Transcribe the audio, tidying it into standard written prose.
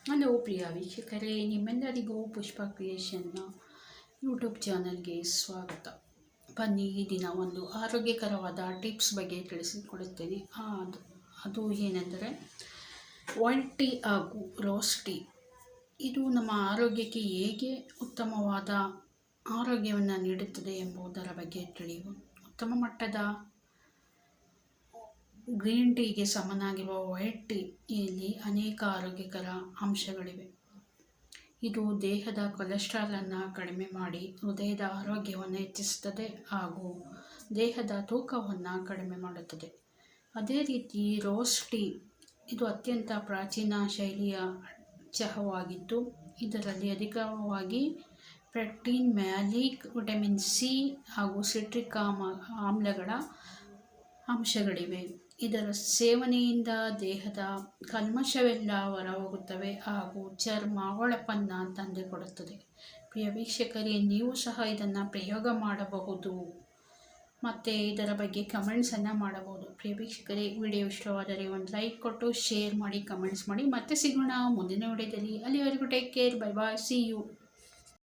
Hello ಪ್ರಿಯ ವೀಕ್ಷಕರೇ, ನಿಮ್ಮೆಲ್ಲರಿಗೂ ಪುಷ್ಪ ಕ್ರಿಯೇಷನ್ನ YouTube ಚಾನಲ್ಗೆ ಸ್ವಾಗತ. ಬನ್ನಿ, ಈ ದಿನ ಒಂದು ಆರೋಗ್ಯಕರವಾದ ಟಿಪ್ಸ್ ಬಗ್ಗೆ ತಿಳಿಸಿಕೊಡುತ್ತೇನೆ. ಅದು ಏನೆಂದರೆ ವೈಟ್ ಟೀ ಹಾಗೂ ರೋಸ್ ಟೀ. ಇದು ನಮ್ಮ ಆರೋಗ್ಯಕ್ಕೆ ಹೇಗೆ ಉತ್ತಮವಾದ ಆರೋಗ್ಯವನ್ನು ನೀಡುತ್ತದೆ ಎಂಬುದರ ಬಗ್ಗೆ ತಿಳಿಯುವ. ಉತ್ತಮ ಮಟ್ಟದ ಗ್ರೀನ್ ಟೀಗೆ ಸಮನಾಗಿರುವ ವೈಟ್ ಟೀಯಲ್ಲಿ ಅನೇಕ ಆರೋಗ್ಯಕರ ಅಂಶಗಳಿವೆ. ಇದು ದೇಹದ ಕೊಲೆಸ್ಟ್ರಾಲನ್ನು ಕಡಿಮೆ ಮಾಡಿ ಹೃದಯದ ಆರೋಗ್ಯವನ್ನು ಹೆಚ್ಚಿಸುತ್ತದೆ ಹಾಗೂ ದೇಹದ ತೂಕವನ್ನು ಕಡಿಮೆ ಮಾಡುತ್ತದೆ. ಅದೇ ರೀತಿ ರೋಸ್ ಟೀ ಇದು ಅತ್ಯಂತ ಪ್ರಾಚೀನ ಶೈಲಿಯ ಚಹವಾಗಿದ್ದು, ಇದರಲ್ಲಿ ಅಧಿಕವಾಗಿ ಪೆಕ್ಟಿನ್, ಮ್ಯಾಲಿಕ್, ವಿಟಮಿನ್ ಸಿ ಹಾಗೂ ಸಿಟ್ರಿಕ್ ಆಮ್ಲಗಳ ಅಂಶಗಳಿವೆ. ಇದರ ಸೇವನೆಯಿಂದ ದೇಹದ ಕಲ್ಮಶವೆಲ್ಲ ಹೊರಹೋಗುತ್ತವೆ ಹಾಗೂ ಚರ್ಮ ಹೊಳಪನ್ನು ತಂದುಕೊಡುತ್ತದೆ. ಪ್ರಿಯ ವೀಕ್ಷಕರೇ, ನೀವು ಸಹ ಇದನ್ನು ಪ್ರಯೋಗ ಮಾಡಬಹುದು ಮತ್ತು ಇದರ ಬಗ್ಗೆ ಕಮೆಂಟ್ಸನ್ನು ಮಾಡಬಹುದು. ಪ್ರಿಯ ವೀಕ್ಷಕರೇ, ವಿಡಿಯೋ ಇಷ್ಟವಾದರೆ ಒಂದು ಲೈಕ್ ಕೊಟ್ಟು ಶೇರ್ ಮಾಡಿ, ಕಮೆಂಟ್ಸ್ ಮಾಡಿ. ಮತ್ತೆ ಸಿಗೋಣ ಮುಂದಿನ ವಿಡಿಯೋದಲ್ಲಿ. ಅಲ್ಲಿವರೆಗೂ take care, bye bye, see you.